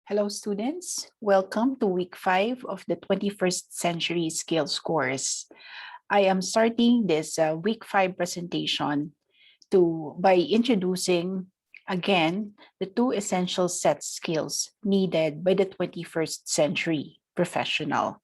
Hello, students. Welcome to week 5 of the 21st Century Skills course. I am starting this week 5 presentation by introducing again the two essential set skills needed by the 21st century professional.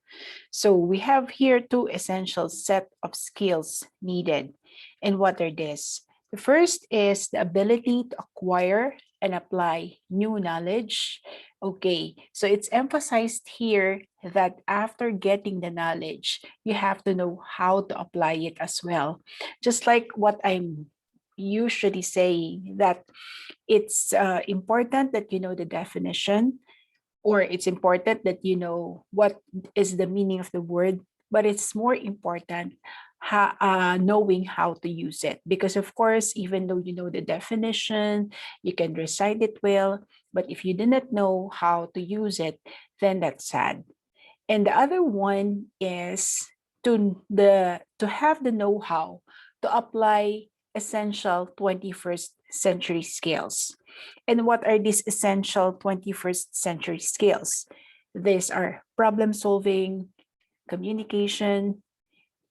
So we have here two essential set of skills needed. And what are these? The first is the ability to acquire and apply new knowledge. Okay, so it's emphasized here that after getting the knowledge, you have to know how to apply it as well. Just like what I'm usually saying, that it's important that you know the definition, or it's important that you know what is the meaning of the word, but it's more important knowing how to use it. Because of course, even though you know the definition, you can recite it well, but if you do not know how to use it, then that's sad. And the other one is to have the know-how to apply essential 21st century skills. And what are these essential 21st century skills? These are problem solving, communication,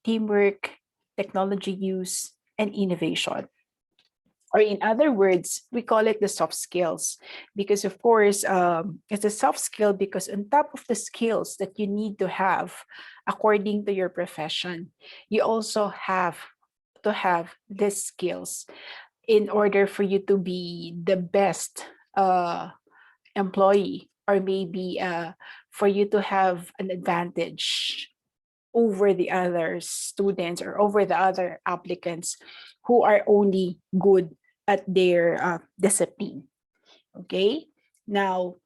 teamwork, technology use, and innovation. Or in other words, we call it the soft skills because, of course, it's a soft skill because on top of the skills that you need to have according to your profession, you also have to have these skills in order for you to be the best employee, or maybe for you to have an advantage over the other students or over the other applicants who are only good at their discipline. Okay, now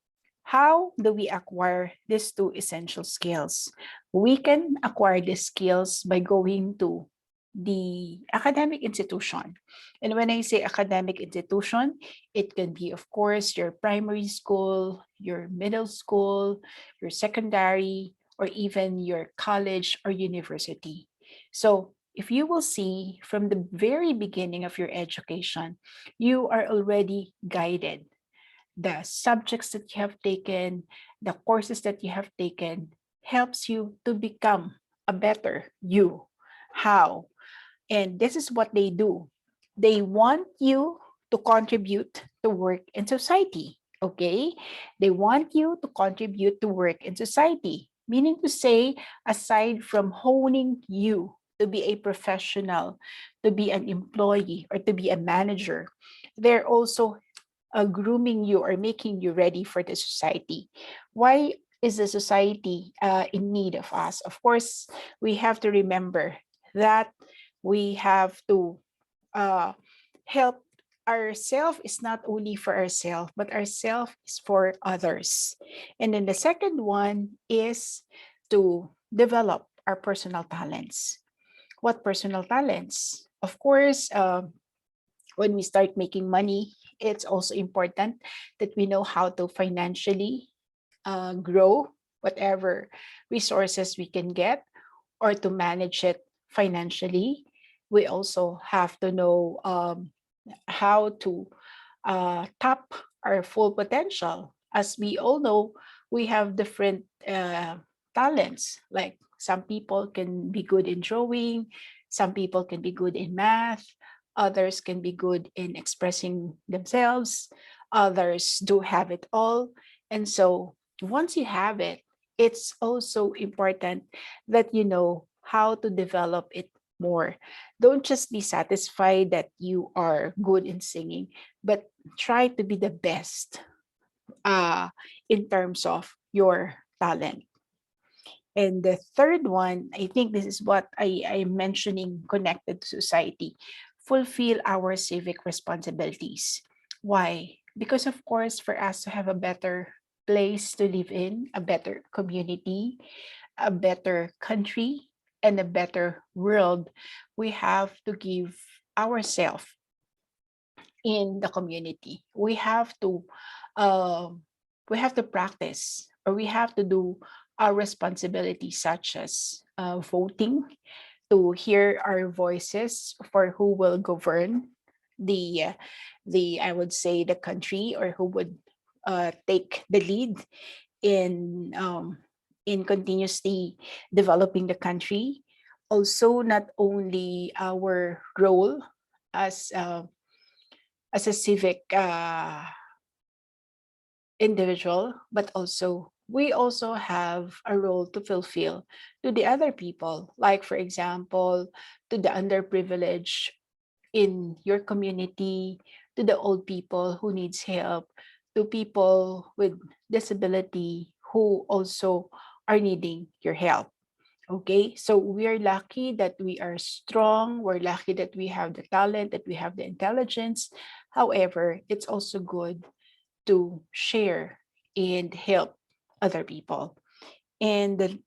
how do we acquire these two essential skills? We can acquire these skills by going to the academic institution. And when I say academic institution, it can be, of course, your primary school, your middle school, your secondary, or even your college or university. So if you will see from the very beginning of your education, you are already guided. The subjects that you have taken, the courses that you have taken helps you to become a better you. How? And this is what they do. They want you to contribute to work in society. Okay? They want you to contribute to work in society, meaning to say, aside from honing you to be a professional, to be an employee, or to be a manager, they're also grooming you or making you ready for the society. Why is the society in need of us? Of course, we have to remember that we have to uh, help ourselves. Is not only for ourselves, but ourselves is for others. And then the second one is to develop our personal talents. What personal talents? Of course, when we start making money, it's also important that we know how to financially grow whatever resources we can get, or to manage it financially. We also have to know how to tap our full potential. As we all know, we have different talents. Like some people can be good in drawing, some people can be good in math, others can be good in expressing themselves, others do have it all. And so once you have it, it's also important that you know how to develop it more. Don't just be satisfied that you are good in singing, but try to be the best uh, in terms of your talent. And the third one, I think this is what I'm mentioning connected to society: fulfill our civic responsibilities. Why? Because, of course, for us to have a better place to live in, a better community, a better country, and a better world, we have to give ourselves in the community. Um, we have to practice, or we have to do our responsibilities, such as voting, to hear our voices for who will govern the I would say the country, or who would take the lead in continuously developing the country. Also, not only our role as a civic individual, but also we also have a role to fulfill to the other people, like for example, to the underprivileged in your community, to the old people who needs help, to people with disability who also are needing your help. Okay, so we are lucky that we are strong. We're lucky that we have the talent, that we have the intelligence. However, it's also good to share and help other people. And the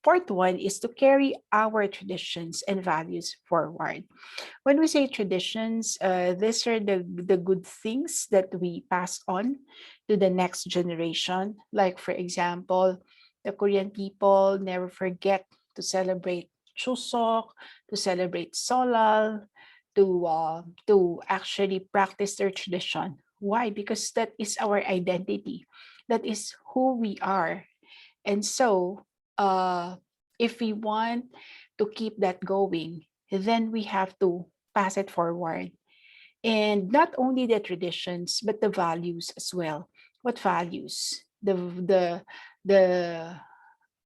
fourth one is to carry our traditions and values forward. When we say traditions, these are the good things that we pass on to the next generation. Like, for example, the Korean people never forget to celebrate Chuseok, to celebrate Solal, to actually practice their tradition. Why? Because that is our identity. That is who we are. And so, if we want to keep that going, then we have to pass it forward. And not only the traditions, but the values as well. What values? The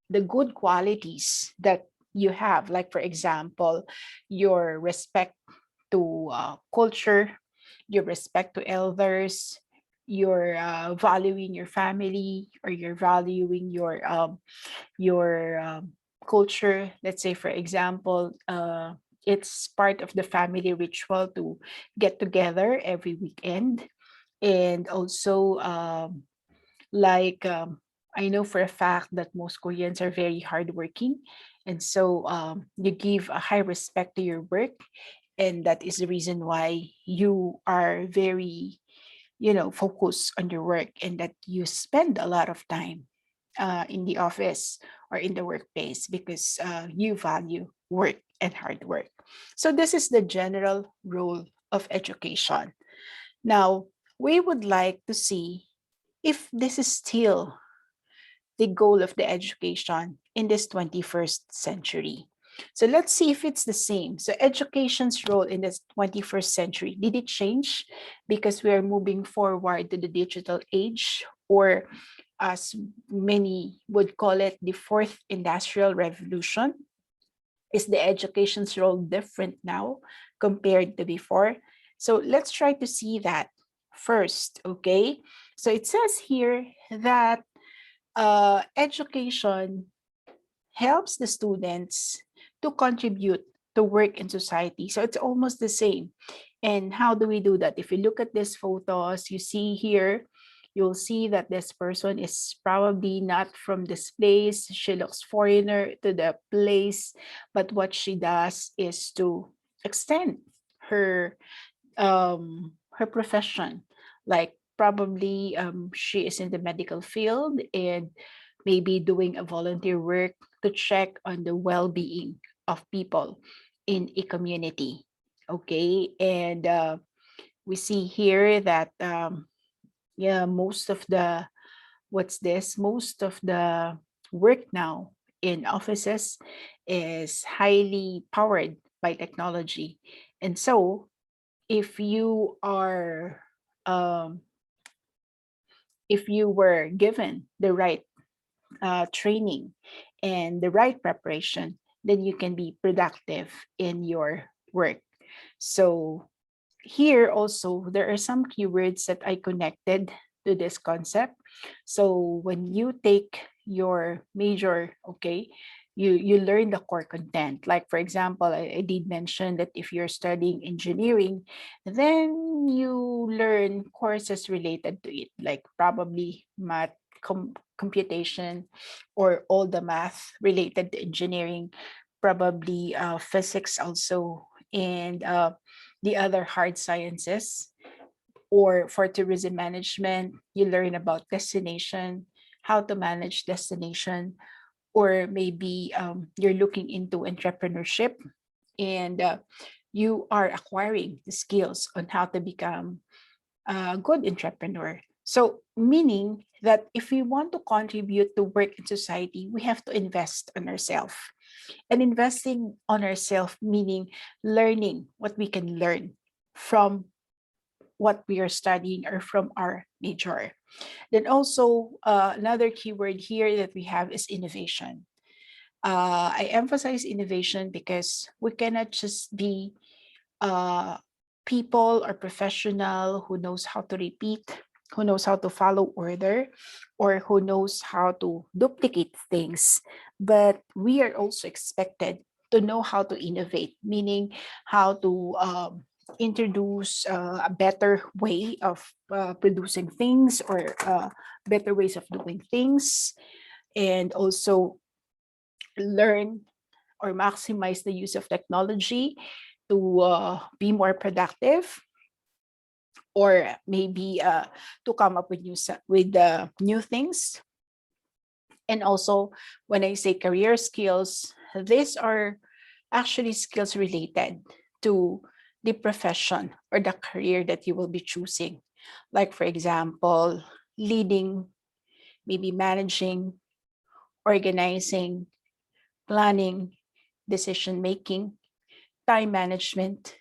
the good qualities that you have, like for example, your respect to culture, your respect to elders, your valuing your family, or you're valuing your culture. Let's say, for example, it's part of the family ritual to get together every weekend. And also, like I know for a fact that most Koreans are very hardworking, and so you give a high respect to your work, and that is the reason why you are very, focused on your work, and that you spend a lot of time in the office or in the workplace, because you value work and hard work. So this is the general role of education. Now, we would like to see if this is still the goal of the education in this 21st century. So let's see if it's the same. So education's role in this 21st century, did it change because we are moving forward to the digital age, or as many would call it, the fourth industrial revolution? Is the education's role different now compared to before? So let's try to see that first, okay? So it says here that education helps the students to contribute to work in society. So it's almost the same. And how do we do that? If you look at these photos, you see here, you'll see that this person is probably not from this place. She looks foreigner to the place, but what she does is to extend her her profession. Like probably she is in the medical field and maybe doing a volunteer work to check on the well-being of people in a community. Okay, and we see here that yeah, most of the what's this? Most of the work now in offices is highly powered by technology, and so if you are um, if you were given the right training and the right preparation, then you can be productive in your work. So here also there are some keywords that I connected to this concept. So when you take your major, okay, you learn the core content. Like for example, I did mention that if you're studying engineering, then you learn courses related to it, like probably math, computation, or all the math related to engineering, probably physics also, and the other hard sciences. Or for tourism management, you learn about destination, how to manage destination, or maybe you're looking into entrepreneurship, and you are acquiring the skills on how to become a good entrepreneur. So meaning that if we want to contribute to work in society, we have to invest on ourselves. And investing on ourselves, meaning learning what we can learn from what we are studying or from our major. Then also, another keyword here that we have is innovation. I emphasize innovation because we cannot just be uh, people or professional who knows how to repeat, who knows how to follow order, or who knows how to duplicate things. But we are also expected to know how to innovate, meaning how to introduce a better way of producing things, or better ways of doing things, and also learn or maximize the use of technology to be more productive, or maybe to come up with new things. And also, when I say career skills, these are actually skills related to the profession or the career that you will be choosing. Like, for example, leading, maybe managing, organizing, planning, decision making, time management.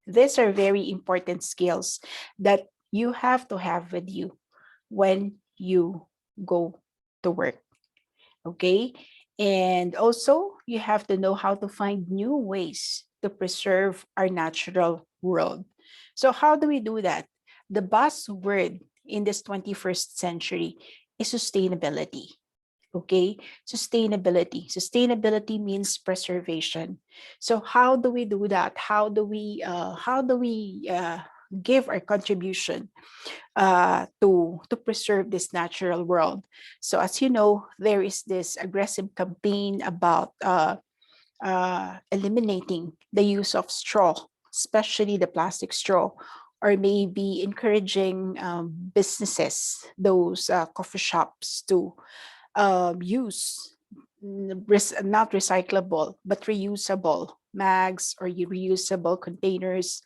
These are very important skills that you have to have with you when you go to work. Okay. And also, you have to know how to find new ways to preserve our natural world. So, how do we do that? The buzzword in this 21st century is sustainability. Okay, sustainability means preservation. So how do we do that? How do we give our contribution to preserve this natural world? So as you know, there is this aggressive campaign about eliminating the use of straw, especially the plastic straw, or maybe encouraging businesses, those coffee shops, to use not recyclable but reusable mags or reusable containers,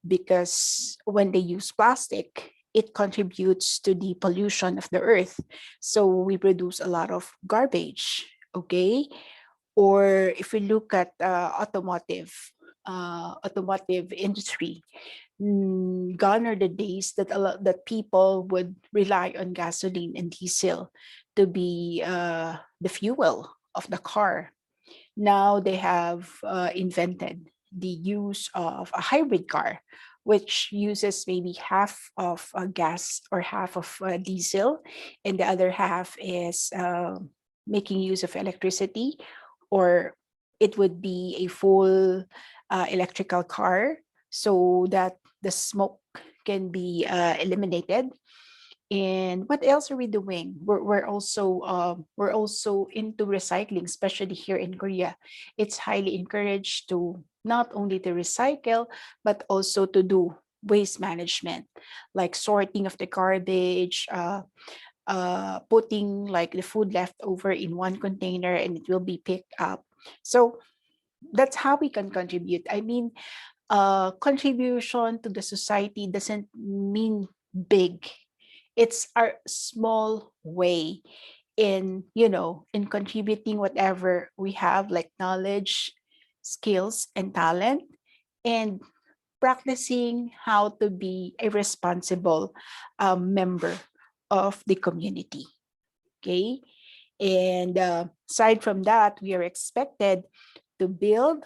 because when they use plastic, it contributes to the pollution of the earth. So we produce a lot of garbage. Okay. Or if we look at automotive industry, gone are the days that that people would rely on gasoline and diesel to be the fuel of the car. Now they have invented the use of a hybrid car, which uses maybe half of gas or half of diesel, and the other half is making use of electricity, or it would be a full electrical car, so that the smoke can be eliminated. And what else are we doing? We're also into recycling, especially here in Korea. It's highly encouraged to not only to recycle but also to do waste management, like sorting of the garbage, putting like the food left over in one container and it will be picked up. So that's how we can contribute. I mean, contribution to the society doesn't mean big. It's our small way in, in contributing whatever we have, like knowledge, skills, and talent, and practicing how to be a responsible member of the community. Okay. And aside from that, we are expected to build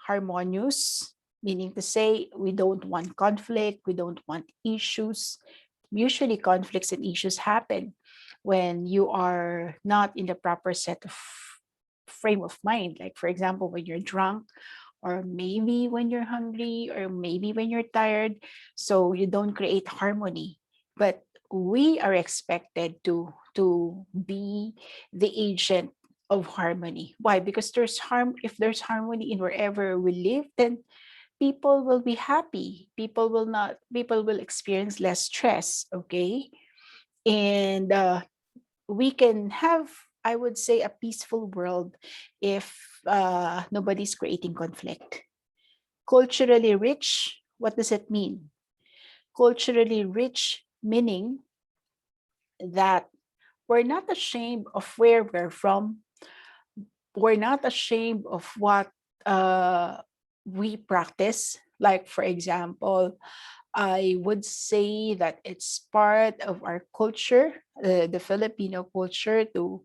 harmonious, meaning to say we don't want conflict, we don't want issues. Usually, conflicts and issues happen when you are not in the proper set of frame of mind. Like, for example, when you're drunk, or maybe when you're hungry, or maybe when you're tired. So you don't create harmony. But we are expected to be the agent of harmony. Why? Because if there's harmony in wherever we live, then people will be happy. People will experience less stress. Okay. And we can have, I would say, a peaceful world if nobody's creating conflict. Culturally rich, what does it mean? Culturally rich meaning that we're not ashamed of where we're from. We're not ashamed of what uh, we practice. Like, for example, I would say that it's part of our culture, the Filipino culture, to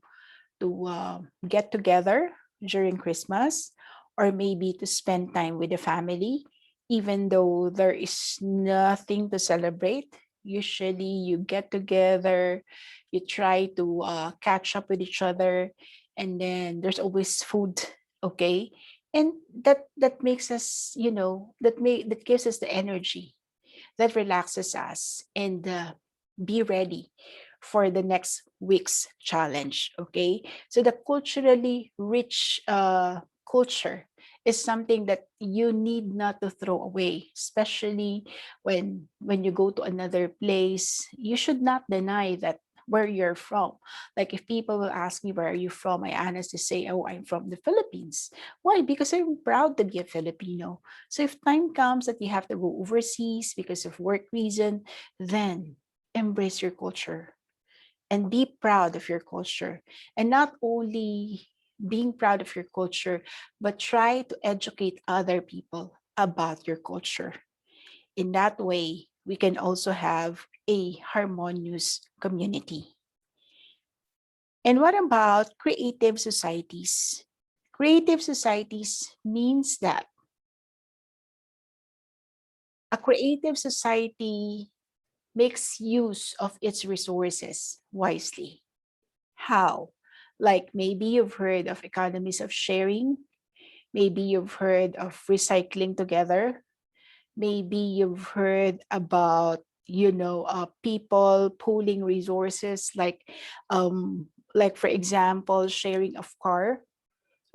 get together during Christmas, or maybe to spend time with the family, even though there is nothing to celebrate. Usually, you get together, you try to catch up with each other, and then there's always food. Okay, and that makes us, that gives us the energy that relaxes us, and be ready for the next week's challenge. Okay, so the culturally rich culture is something that you need not to throw away, especially when you go to another place. You should not deny that where you're from. Like, if people will ask me, where are you from, I honestly say, oh, I'm from the Philippines. Why? Because I'm proud to be a Filipino. So if time comes that you have to go overseas because of work reason, then embrace your culture and be proud of your culture. And not only being proud of your culture, but try to educate other people about your culture. In that way, we can also have a harmonious community. And what about creative societies? Creative societies means that a creative society makes use of its resources wisely. How? Like, maybe you've heard of economies of sharing, maybe you've heard of recycling together, maybe you've heard about, people pooling resources, like for example, sharing of car.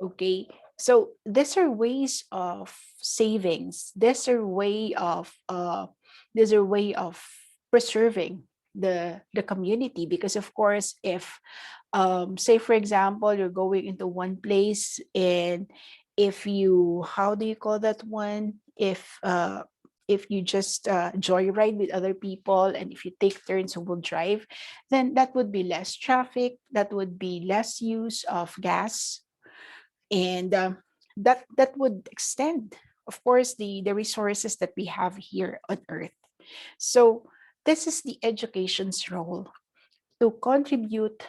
Okay, so these are ways of savings. These are way of preserving the community, because of course, if say for example, you're going into one place, and if you, how do you call that one, if you just joyride with other people, and if you take turns who will drive, then that would be less traffic, that would be less use of gas, and that would extend, of course, the resources that we have here on earth. So this is the education's role, to contribute,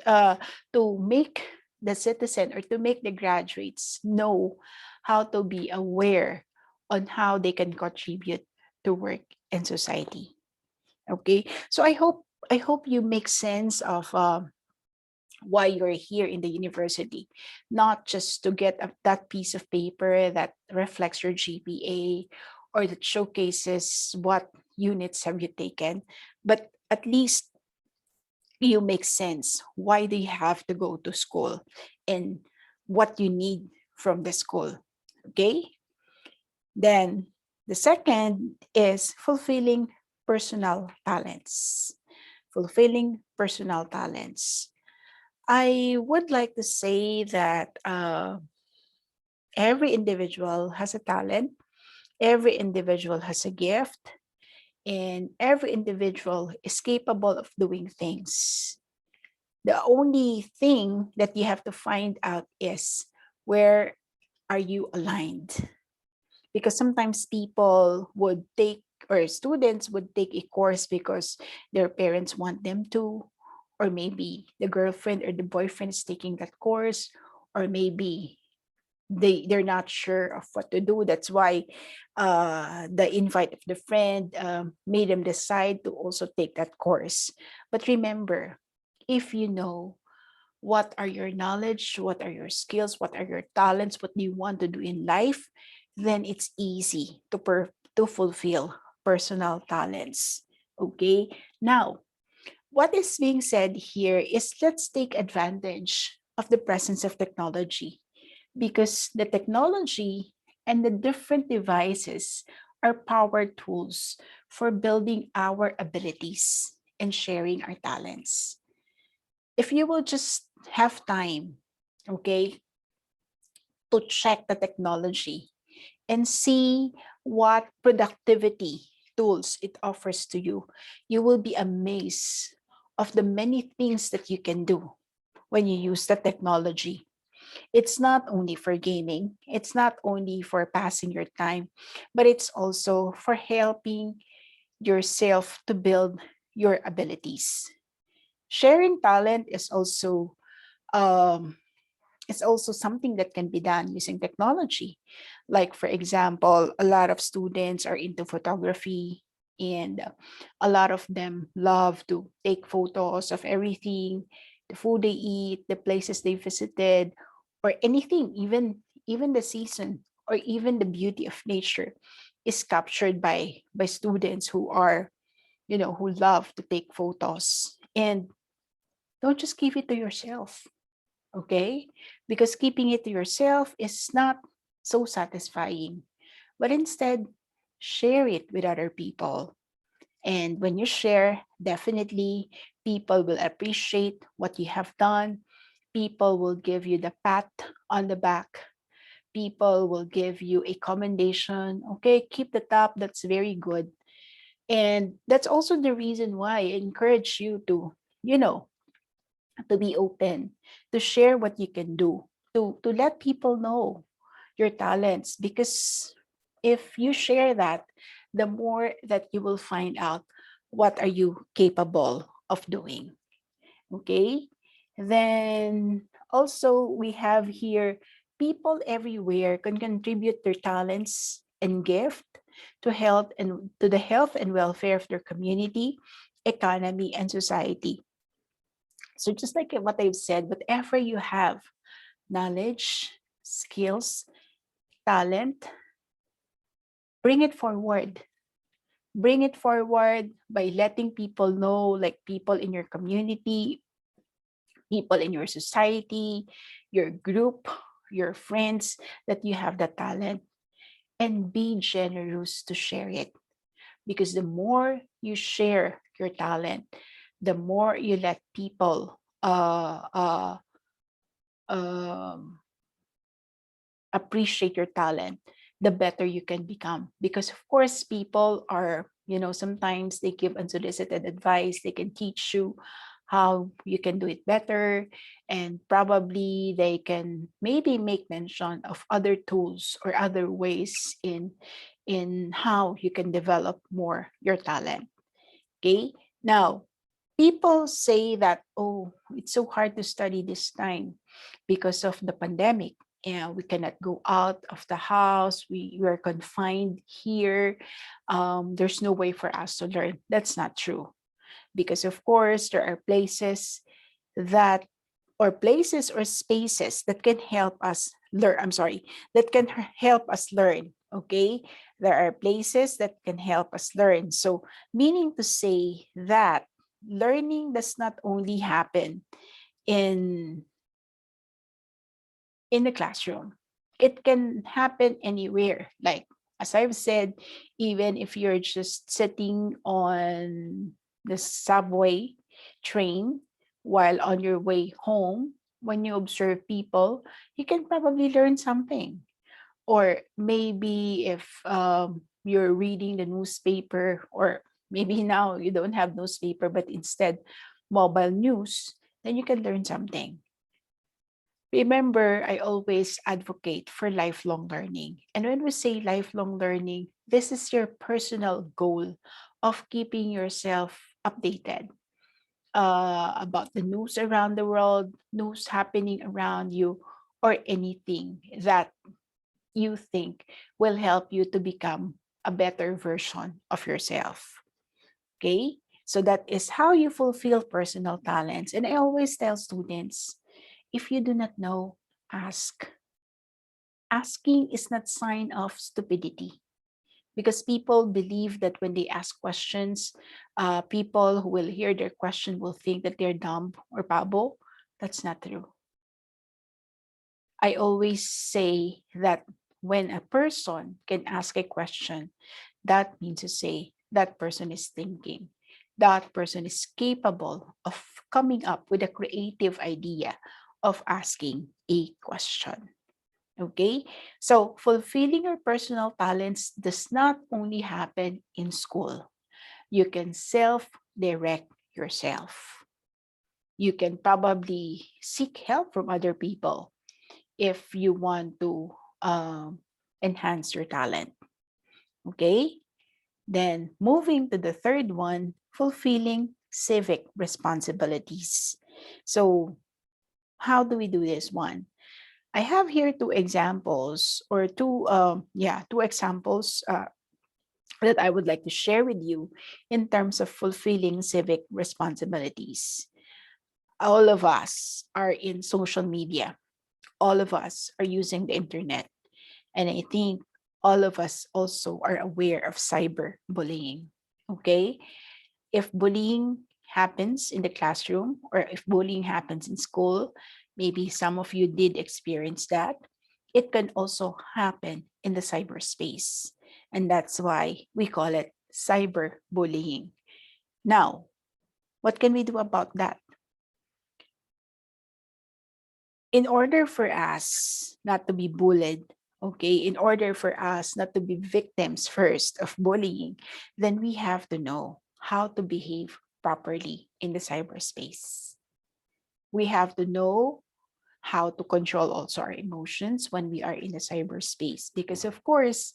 uh, to make the citizen, or to make the graduates know how to be aware on how they can contribute to work and society. Okay, so I hope you make sense of why you're here in the university, not just to get that piece of paper that reflects your GPA, or that showcases what units have you taken, but at least you make sense. Why do you have to go to school, and what you need from the school? Okay. Then the second is fulfilling personal talents. Fulfilling personal talents. I would like to say that every individual has a talent, every individual has a gift, and every individual is capable of doing things. The only thing that you have to find out is, where are you aligned? Because sometimes people would take, or students would take a course because their parents want them to, or maybe the girlfriend or the boyfriend is taking that course, or maybe they're not sure of what to do. That's why the invite of the friend made them decide to also take that course. But remember, if you know what are your knowledge, what are your skills, what are your talents, what do you want to do in life, then it's easy to fulfill personal talents. Okay, now what is being said here is, let's take advantage of the presence of technology, because the technology and the different devices are power tools for building our abilities and sharing our talents. If you will just have time, okay, to check the technology and see what productivity tools it offers to you, you will be amazed of the many things that you can do when you use the technology. It's not only for gaming, it's not only for passing your time, but it's also for helping yourself to build your abilities. Sharing talent um, is also something that can be done using technology. Like, for example, a lot of students are into photography, and a lot of them love to take photos of everything, the food they eat, the places they visited, or anything, even the season or even the beauty of nature is captured by students who are, who love to take photos. And don't just give it to yourself, okay? Because keeping it to yourself is not so satisfying, but instead, share it with other people. And when you share, definitely people will appreciate what you have done. People will give you the pat on the back. People will give you a commendation. Okay, keep the top. That's very good. And that's also the reason why I encourage you you know, to be open, to share what you can do, to let people know your talents. Because if you share that, the more that you will find out what are you capable of doing. Okay? Then also we have here, people everywhere can contribute their talents and gift to the health and welfare of their community, economy, and society. So just like what I've said, whatever you have, knowledge, skills, talent, bring it forward. Bring it forward by letting people know, like people in your community, people in your society, your group, your friends, that you have the talent, and be generous to share it. Because the more you share your talent, the more you let people um, appreciate your talent, the better you can become. Because of course, people are, sometimes they give unsolicited advice. They can teach you how you can do it better, and probably they can maybe make mention of other tools or other ways in how you can develop more your talent. Okay, now people say that, oh, it's so hard to study this time because of the pandemic, and we cannot go out of the house, we are confined here. There's no way for us to learn. That's not true, because of course there are that places or spaces that can help us learn. I'm sorry, that can help us learn. Okay, there are places that can help us learn. So meaning to say that learning does not only happen in the classroom. It can happen anywhere. Like, as I've said, even if you're just sitting on the subway train while on your way home, when you observe people, you can probably learn something. Or maybe if you're reading the newspaper, or maybe now you don't have newspaper, but instead mobile news, then you can learn something. Remember, I always advocate for lifelong learning. And when we say lifelong learning, this is your personal goal of keeping yourself updated about the news around the world, news happening around you, or anything that you think will help you to become a better version of yourself. Okay? So that is how you fulfill personal talents. And I always tell students, if you do not know, ask. Asking is not sign of stupidity, because people believe that when they ask questions, people who will hear their question will think that they're dumb or babo. That's not true. I always say that when a person can ask a question, that means to say that person is thinking. That person is capable of coming up with a creative idea of asking a question. Okay, so fulfilling your personal talents does not only happen in school. You can self direct yourself. You can probably seek help from other people if you want to enhance your talent. Okay? Then moving to the third one, fulfilling civic responsibilities. So, how do we do this one? I have here two examples or two examples that I would like to share with you in terms of fulfilling civic responsibilities. All of us are in social media. All of us are using the internet. And I think all of us also are aware of cyberbullying. Okay? If bullying happens in the classroom or if bullying happens in school, maybe some of you did experience that. It can also happen in the cyberspace. And that's why we call it cyberbullying. Now, what can we do about that? In order for us not to be bullied, okay, in order for us not to be victims first of bullying, then we have to know how to behave properly in the cyberspace. We have to know how to control also our emotions when we are in the cyberspace. Because, of course,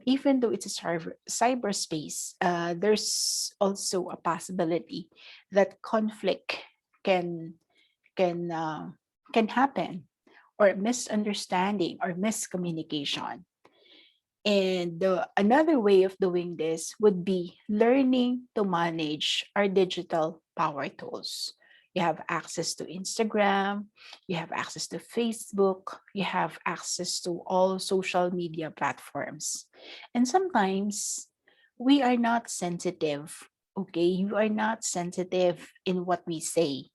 even though it's a cyberspace, there's also a possibility that conflict can can uh, can happen, or misunderstanding or miscommunication. And another way of doing this would be learning to manage our digital power tools. You have access to Instagram, you have access to Facebook, you have access to all social media platforms. And sometimes we are not sensitive, okay? You are not sensitive in what we say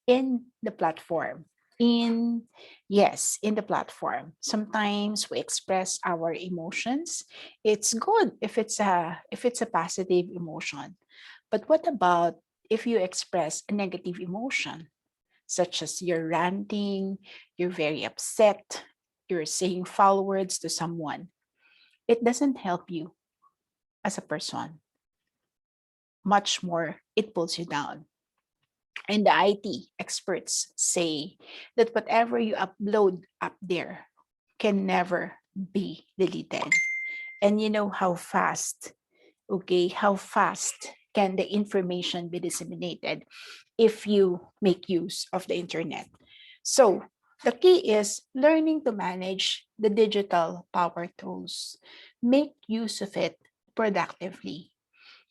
in the platform. In the platform, sometimes we express our emotions. It's good if it's a positive emotion, but what about if you express a negative emotion, such as you're ranting, you're very upset, you're saying foul words to someone? It doesn't help you as a person. Much more, it pulls you down. And the IT experts say that whatever you upload up there can never be deleted. And you know how fast, okay, how fast can the information be disseminated if you make use of the internet? So the key is learning to manage the digital power tools. Make use of it productively.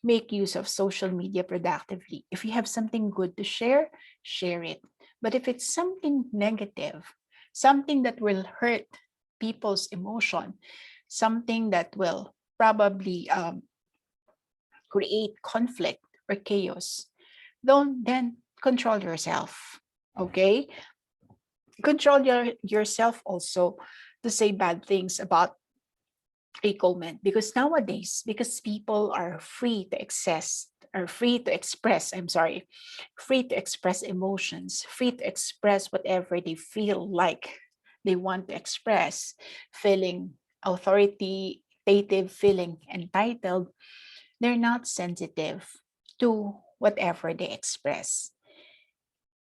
Make use of social media productively. If you have something good to share, share it. But if it's something negative, something that will hurt people's emotion, something that will probably create conflict or chaos, don't then control yourself. Okay? Control yourself also to say bad things about a comment, because nowadays, because people are free to access or free to express, I'm sorry, free to express emotions, free to express whatever they feel like they want to express, feeling authoritative, feeling entitled, they're not sensitive to whatever they express,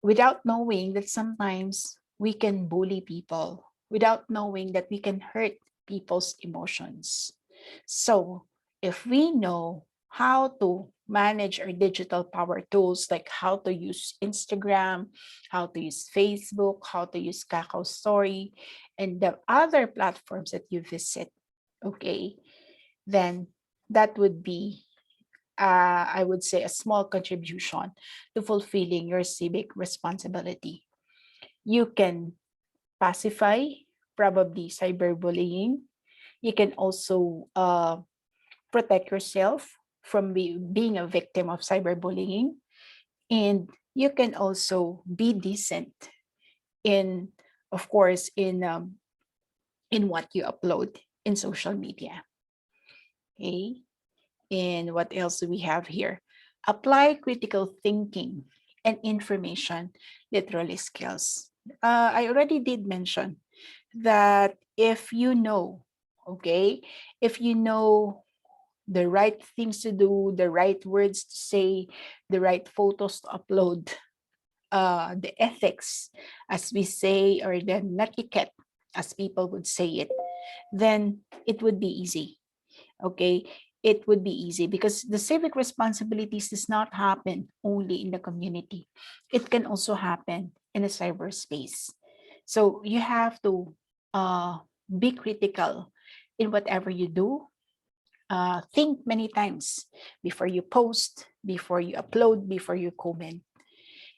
without knowing that sometimes we can bully people, without knowing that we can hurt people's emotions. So, if we know how to manage our digital power tools, like how to use Instagram, how to use Facebook, how to use Kakao Story, and the other platforms that you visit, okay, then that would be, I would say, a small contribution to fulfilling your civic responsibility. You can pacify probably cyberbullying. You can also protect yourself from being a victim of cyberbullying. And you can also be decent in, of course, in what you upload in social media. Okay. And what else do we have here? Apply critical thinking and information literally skills. I already did mention that if you know, okay, if you know the right things to do, the right words to say, the right photos to upload, the ethics, as we say, or the netiquette, as people would say it, then it would be easy. Okay, it would be easy because the civic responsibilities does not happen only in the community. It can also happen in the cyberspace. So you have to be critical in whatever you do. Think many times before you post, before you upload, before you comment.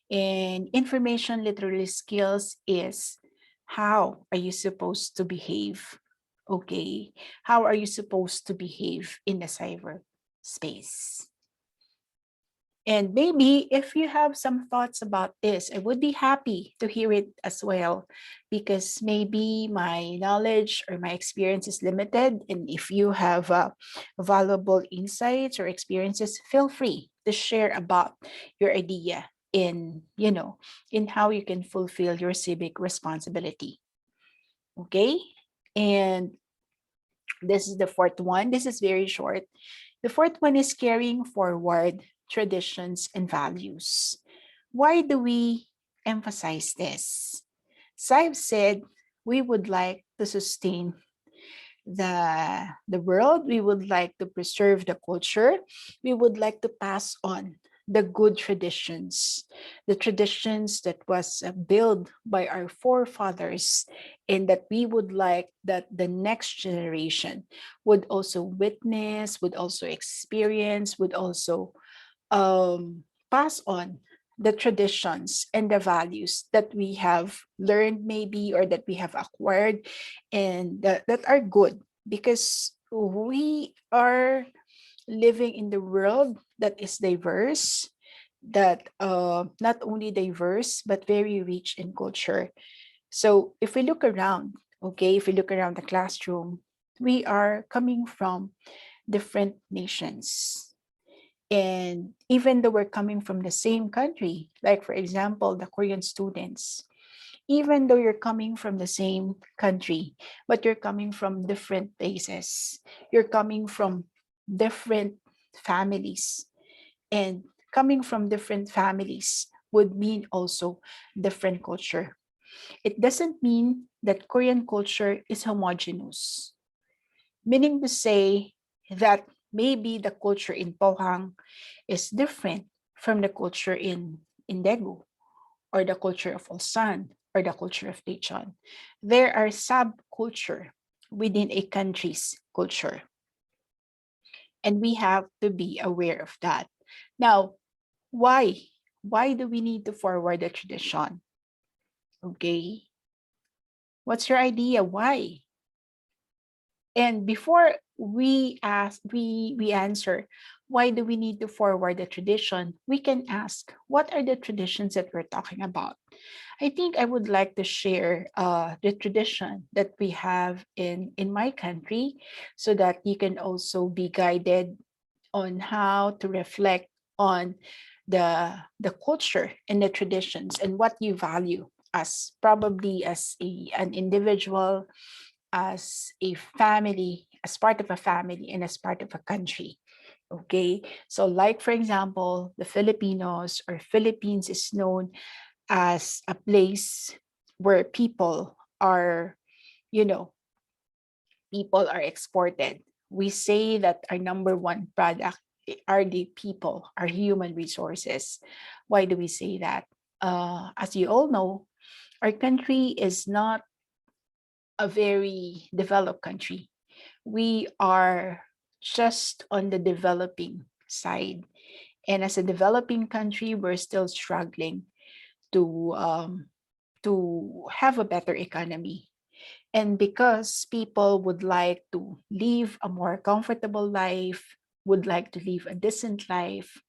And information literally skills is, how are you supposed to behave? Okay, how are you supposed to behave in the cyber space? And maybe if you have some thoughts about this, I would be happy to hear it as well, because maybe my knowledge or my experience is limited. And if you have valuable insights or experiences, feel free to share about your idea in, in how you can fulfill your civic responsibility. Okay. And this is the fourth one. This is very short. The fourth one is carrying forward traditions and values. Why do we emphasize this? So I've said we would like to sustain the world. We would like to preserve the culture. We would like to pass on the good traditions, the traditions that was built by our forefathers, and that we would like that the next generation would also witness, would also experience, would also pass on the traditions and the values that we have learned maybe, or that we have acquired, and that are good, because we are living in the world that is diverse, that not only diverse but very rich in culture. So if we look around, okay, if we look around the classroom, we are coming from different nations. And even though we're coming from the same country, like for example, the Korean students, even though you're coming from the same country, but you're coming from different places, you're coming from different families. And coming from different families would mean also different culture. It doesn't mean that Korean culture is homogeneous, meaning to say that maybe the culture in Pohang is different from the culture in Daegu, or the culture of Ulsan, or the culture of Daejeon. There are subculture within a country's culture, and we have to be aware of that. Now, why? Why do we need to forward the tradition? Okay, what's your idea? Why? And before we answer, why do we need to forward the tradition, we can ask, what are the traditions that we're talking about? I think I would like to share the tradition that we have in my country, so that you can also be guided on how to reflect on the culture and the traditions, and what you value as, probably as an individual, as a family, as part of a family, and as part of a country. Okay, so like for example, the Filipinos, or Philippines, is known as a place where people are, you know, people are exported. We say that our number one product are the people, are human resources. Why do we say that? As you all know, our country is not a very developed country. We are just on the developing side. And as a developing country, we're still struggling to have a better economy. And because people would like to live a more comfortable life, would like to live a decent life,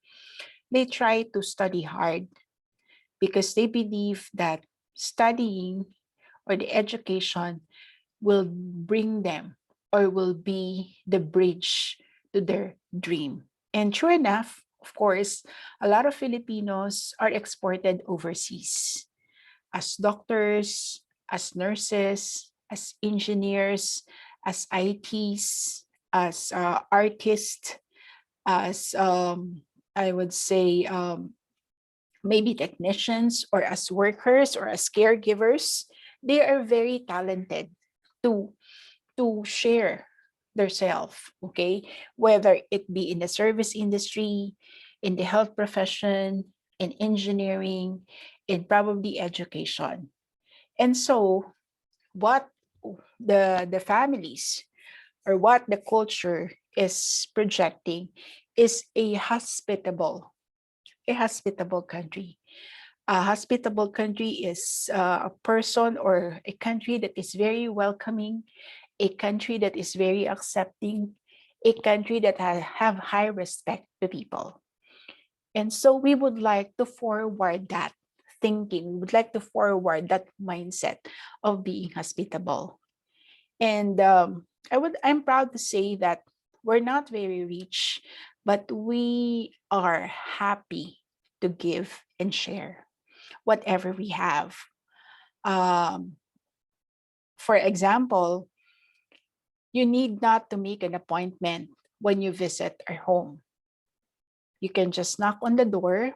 they try to study hard, because they believe that studying, or the education, will bring them, or will be the bridge to their dream. And sure enough, of course, a lot of Filipinos are exported overseas as doctors, as nurses, as engineers, as ITs, as artists, as I would say maybe technicians or as workers or as caregivers, they are very talented to share their self, okay? Whether it be in the service industry, in the health profession, in engineering, in probably education. And so what the families or what the culture is projecting is a hospitable country. A hospitable country is a person or a country that is very welcoming, a country that is very accepting, a country that have high respect to people. And so we would like to forward that thinking. We would like to forward that mindset of being hospitable. And I'm proud to say that we're not very rich, but we are happy to give and share whatever we have. Um, for example, you need not to make an appointment when you visit our home. You can just knock on the door.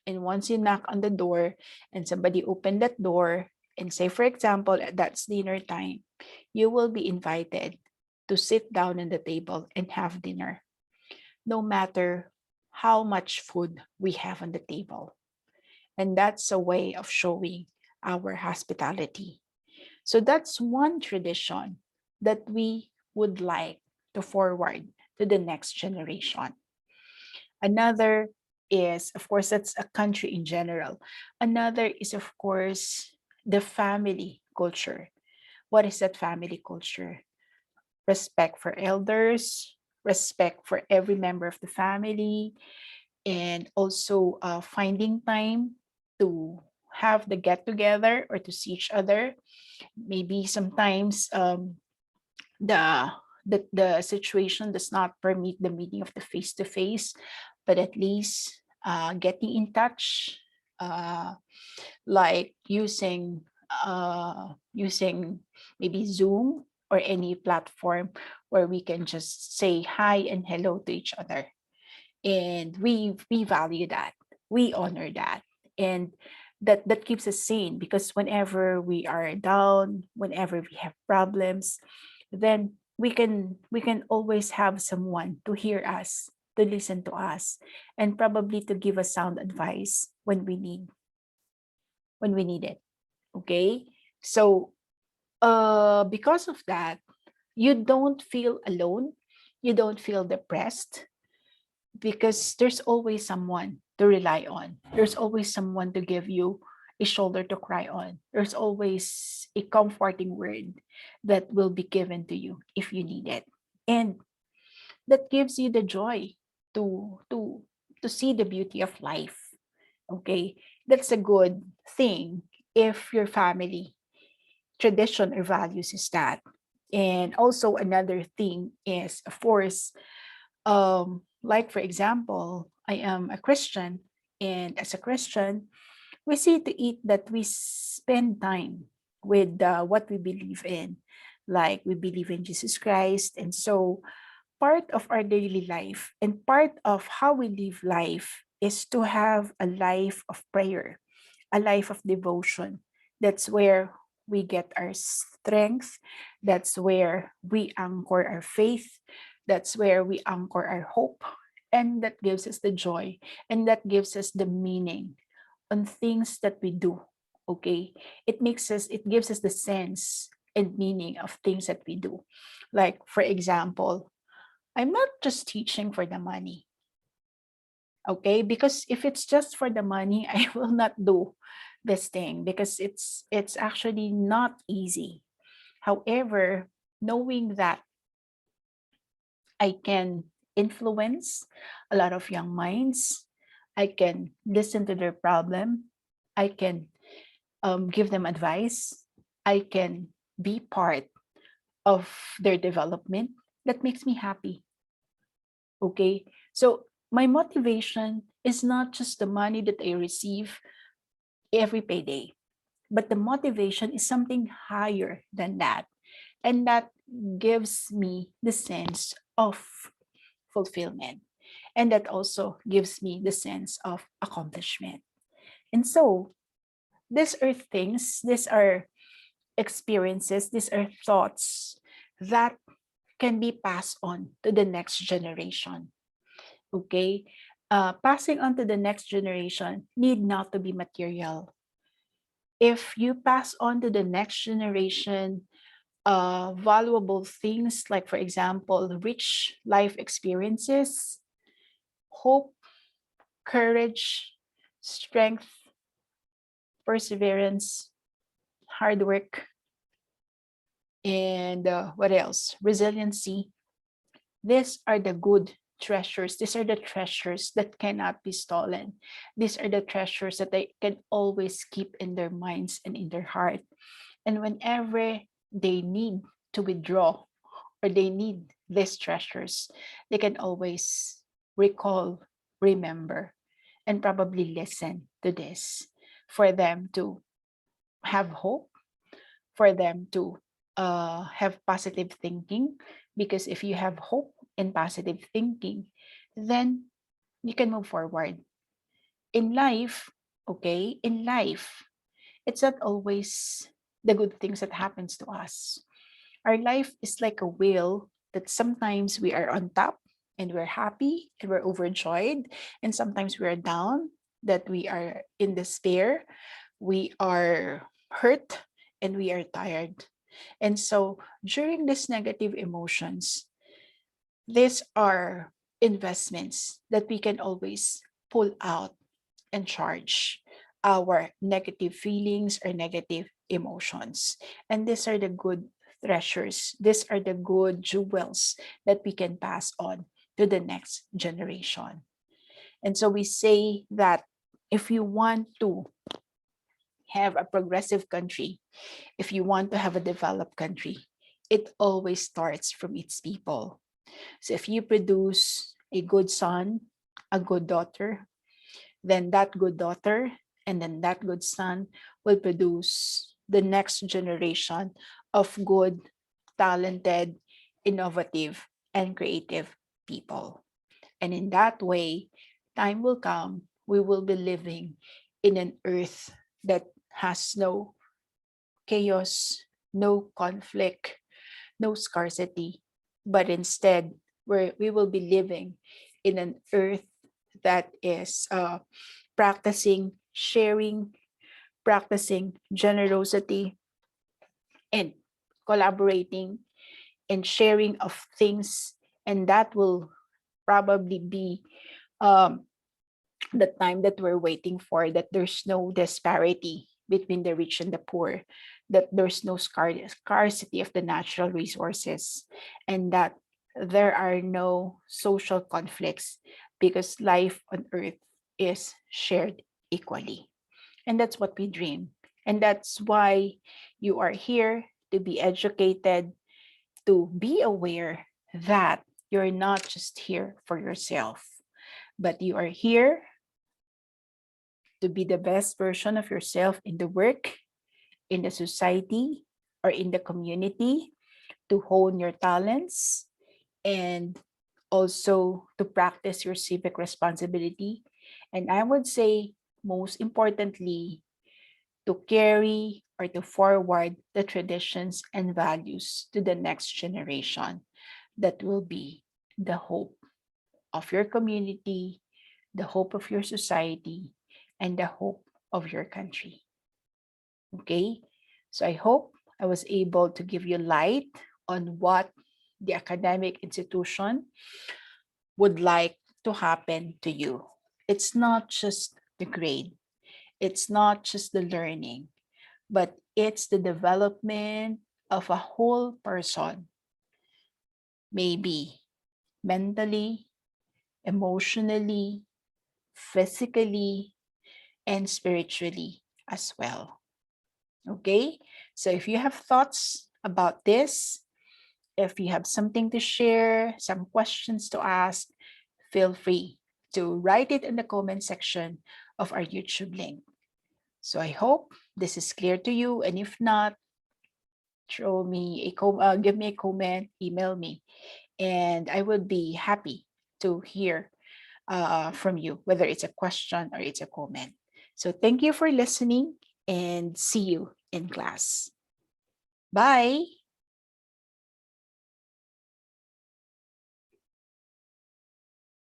And once you knock on the door and somebody open that door and say, for example, that's dinner time, you will be invited to sit down at the table and have dinner, no matter how much food we have on the table. And that's a way of showing our hospitality. So that's one tradition that we would like to forward to the next generation. Another is, of course, that's a country in general. Another is, of course, the family culture. What is that family culture? Respect for elders, respect for every member of the family, and also finding time to have the get together or to see each other. Maybe sometimes the the situation does not permit the meeting of the face to face, but at least getting in touch, uh, like using maybe Zoom or any platform where we can just say hi and hello to each other. And we value that, we honor that, and that keeps us sane, because whenever we are down, whenever we have problems, then we can always have someone to hear us, to listen to us, and probably to give us sound advice when we need it. Okay, so because of that, you don't feel alone, you don't feel depressed, because there's always someone to rely on. There's always someone to give you a shoulder to cry on. There's always a comforting word that will be given to you if you need it. And that gives you the joy to see the beauty of life. Okay? That's a good thing if your family tradition or values is that. And also another thing is, of course, like for example, I am a Christian, and as a Christian, we see to it that we spend time with what we believe in, like we believe in Jesus Christ. And so part of our daily life and part of how we live life is to have a life of prayer, a life of devotion. That's where we get our strength. That's where we anchor our faith. That's where we anchor our hope. And that gives us the joy. And that gives us the meaning on things that we do. Okay. It gives us the sense and meaning of things that we do. Like, for example, I'm not just teaching for the money. Okay, because if it's just for the money, I will not do this thing, because it's actually not easy. However, knowing that I can influence a lot of young minds, I can listen to their problem, I can give them advice, I can be part of their development, that makes me happy. Okay, so my motivation is not just the money that I receive every payday, but the motivation is something higher than that. And that gives me the sense of fulfillment. And that also gives me the sense of accomplishment. And so these are things, these are experiences, these are thoughts that can be passed on to the next generation. Okay? Passing on to the next generation need not to be material. If you pass on to the next generation valuable things, like, for example, rich life experiences, hope, courage, strength, perseverance, hard work, and what else? Resiliency. These are the good treasures. These are the treasures that cannot be stolen. These are the treasures that they can always keep in their minds and in their heart. And whenever they need to withdraw or they need these treasures, they can always recall, remember, and probably listen to this for them to have hope, for them to have positive thinking. Because if you have hope and positive thinking, then you can move forward in life. Okay, in life, it's not always the good things that happens to us. Our life is like a wheel that sometimes we are on top and we're happy and we're overjoyed, and sometimes we are down, that we are in despair, we are hurt, and we are tired. And so during these negative emotions, these are investments that we can always pull out and charge our negative feelings or negative emotions. And these are the good treasures. These are the good jewels that we can pass on to the next generation. And so we say that if you want to have a progressive country, if you want to have a developed country, it always starts from its people. So if you produce a good son, a good daughter, then that good daughter and then that good son will produce the next generation of good, talented, innovative, and creative people. And in that way, time will come, we will be living in an earth that has no chaos, no conflict, no scarcity, but instead, we will be living in an earth that is practicing sharing, practicing generosity, and collaborating and sharing of things. And that will probably be um, the time that we're waiting for, that there's no disparity between the rich and the poor, that there's no scarcity of the natural resources, and that there are no social conflicts, because life on earth is shared equally. And that's what we dream. And that's why you are here, to be educated, to be aware that you're not just here for yourself, but you are here to be the best version of yourself in the work, in the society, or in the community, to hone your talents, and also to practice your civic responsibility. And I would say, most importantly, to carry or to forward the traditions and values to the next generation, that will be the hope of your community, the hope of your society, and the hope of your country. Okay? So I hope I was able to give you light on what the academic institution would like to happen to you. It's not just the grade, it's not just the learning, but it's the development of a whole person, maybe mentally, emotionally, physically, and spiritually as well. Okay? So if you have thoughts about this, if you have something to share, some questions to ask, feel free to write it in the comment section of our YouTube link. So I hope this is clear to you. And if not, give me a comment, email me, and I would be happy to hear from you, whether it's a question or it's a comment. So thank you for listening and see you in class. Bye.